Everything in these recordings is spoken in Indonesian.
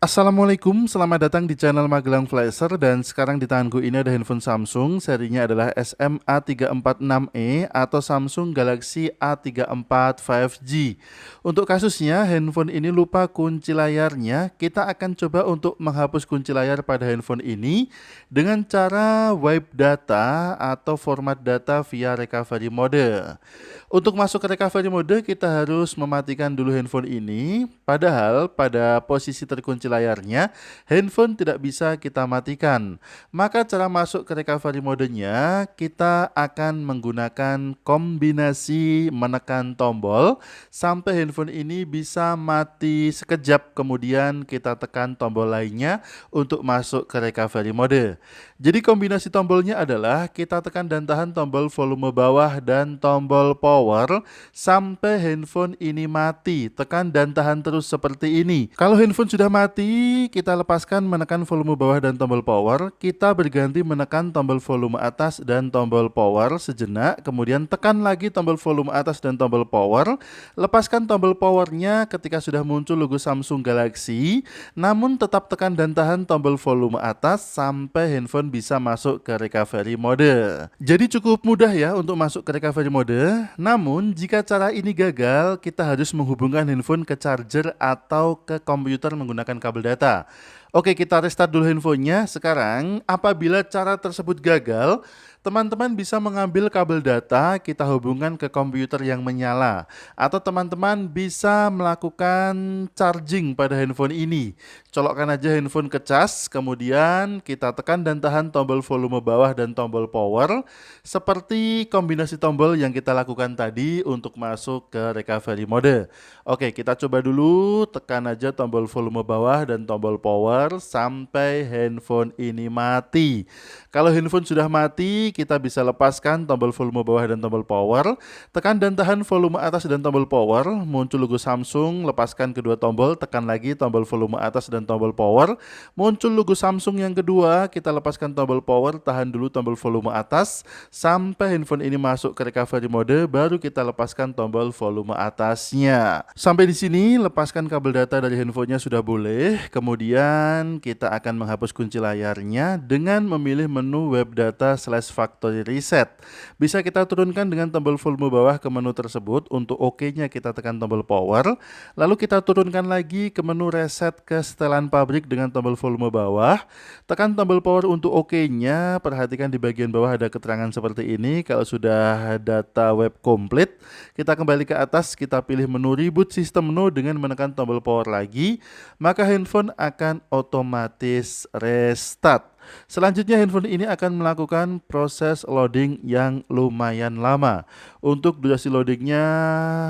Assalamualaikum, selamat datang di channel Magelang Flasher. Dan sekarang di tanganku ini ada handphone Samsung, serinya adalah SMA346E atau Samsung Galaxy A34 5G. Untuk kasusnya, handphone ini lupa kunci layarnya. Kita akan coba untuk menghapus kunci layar pada handphone ini dengan cara wipe data atau format data via recovery mode. Untuk masuk ke recovery mode, kita harus mematikan dulu handphone ini. Padahal pada posisi terkunci layarnya, handphone tidak bisa kita matikan. Maka cara masuk ke recovery modenya, kita akan menggunakan kombinasi menekan tombol sampai handphone ini bisa mati sekejap. Kemudian kita tekan tombol lainnya untuk masuk ke recovery mode. Jadi kombinasi tombolnya adalah kita tekan dan tahan tombol volume bawah dan tombol power sampai handphone ini mati. Tekan dan tahan terus seperti ini. Kalau handphone sudah mati, kita lepaskan menekan volume bawah dan tombol power. Kita berganti menekan tombol volume atas dan tombol power sejenak. Kemudian tekan lagi tombol volume atas dan tombol power. Lepaskan tombol powernya ketika sudah muncul logo Samsung Galaxy. Namun tetap tekan dan tahan tombol volume atas sampai handphone bisa masuk ke recovery mode. Jadi cukup mudah ya untuk masuk ke recovery mode. Namun jika cara ini gagal, kita harus menghubungkan handphone ke charger atau ke komputer menggunakan kabel data. Oke, kita restart dulu handphonenya. Sekarang apabila cara tersebut gagal, teman-teman bisa mengambil kabel data, kita hubungkan ke komputer yang menyala. Atau teman-teman bisa melakukan charging pada handphone ini. Colokkan aja handphone ke cas, kemudian kita tekan dan tahan tombol volume bawah dan tombol power. Seperti kombinasi tombol yang kita lakukan tadi untuk masuk ke recovery mode. Oke, kita coba dulu, tekan aja tombol volume bawah dan tombol power sampai handphone ini mati. Kalau handphone sudah mati, kita bisa lepaskan tombol volume bawah dan tombol power, tekan dan tahan volume atas dan tombol power, muncul logo Samsung, lepaskan kedua tombol, tekan lagi tombol volume atas dan tombol power, muncul logo Samsung yang kedua, kita lepaskan tombol power, tahan dulu tombol volume atas, sampai handphone ini masuk ke recovery mode, baru kita lepaskan tombol volume atasnya. Sampai di sini, lepaskan kabel data dari handphonenya sudah boleh, kemudian kita akan menghapus kunci layarnya dengan memilih menu web data / factory reset. Bisa kita turunkan dengan tombol volume bawah ke menu tersebut. Untuk OK-nya kita tekan tombol power. Lalu kita turunkan lagi ke menu reset ke setelan pabrik dengan tombol volume bawah. Tekan tombol power untuk OK-nya. Perhatikan di bagian bawah ada keterangan seperti ini. Kalau sudah data web komplit, kita kembali ke atas, kita pilih menu reboot sistem menu dengan menekan tombol power lagi. Maka handphone akan otomatis restart. Selanjutnya handphone ini akan melakukan proses loading yang lumayan lama. Untuk durasi loadingnya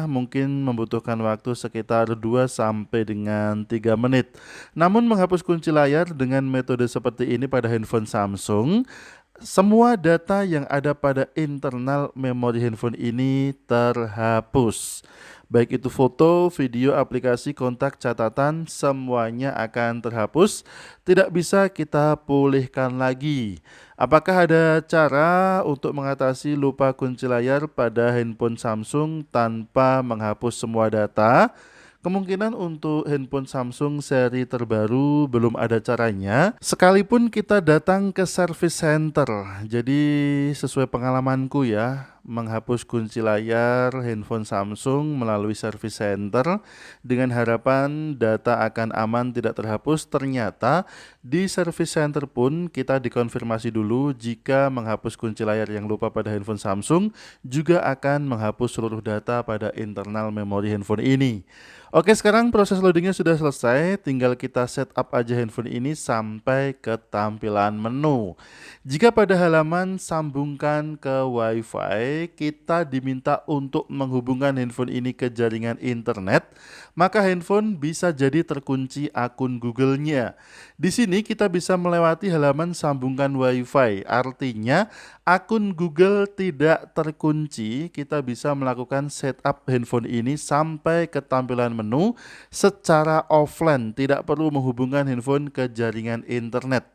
mungkin membutuhkan waktu sekitar 2 sampai dengan 3 menit. Namun menghapus kunci layar dengan metode seperti ini pada handphone Samsung, semua data yang ada pada internal memori handphone ini terhapus. Baik itu foto, video, aplikasi, kontak, catatan, semuanya akan terhapus. Tidak bisa kita pulihkan lagi. Apakah ada cara untuk mengatasi lupa kunci layar pada handphone Samsung tanpa menghapus semua data? Kemungkinan untuk handphone Samsung seri terbaru belum ada caranya, sekalipun kita datang ke service center. Jadi sesuai pengalamanku ya, menghapus kunci layar handphone Samsung melalui service center dengan harapan data akan aman tidak terhapus. Ternyata di service center pun kita dikonfirmasi dulu jika menghapus kunci layar yang lupa pada handphone Samsung juga akan menghapus seluruh data pada internal memori handphone ini. Oke, sekarang proses loadingnya sudah selesai, tinggal kita setup aja handphone ini sampai ke tampilan menu. Jika pada halaman sambungkan ke WiFi, kita diminta untuk menghubungkan handphone ini ke jaringan internet, maka handphone bisa jadi terkunci akun Google-nya. Di sini kita bisa melewati halaman sambungkan WiFi, artinya akun Google tidak terkunci, kita bisa melakukan setup handphone ini sampai ke tampilan menu secara offline, tidak perlu menghubungkan handphone ke jaringan internet.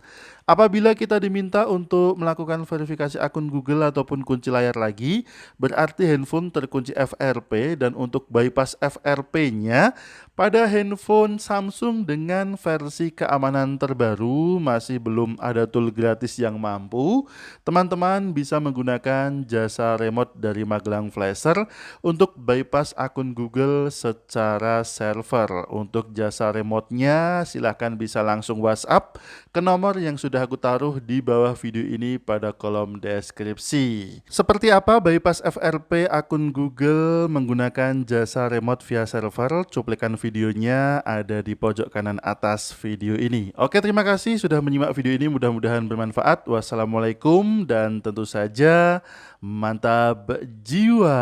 Apabila kita diminta untuk melakukan verifikasi akun Google ataupun kunci layar lagi, berarti handphone terkunci FRP, dan untuk bypass FRP-nya Pada handphone Samsung dengan versi keamanan terbaru masih belum ada tool gratis yang mampu. Teman-teman bisa menggunakan jasa remote dari Magelang Flasher untuk bypass akun Google secara server. Untuk jasa remote-nya silahkan bisa langsung WhatsApp ke nomor yang sudah aku taruh di bawah video ini pada kolom deskripsi. Seperti apa bypass FRP akun Google menggunakan jasa remote via server? Cuplikan videonya ada di pojok kanan atas video ini. Oke, terima kasih sudah menyimak video ini, mudah-mudahan bermanfaat. Wassalamualaikum dan tentu saja mantap jiwa.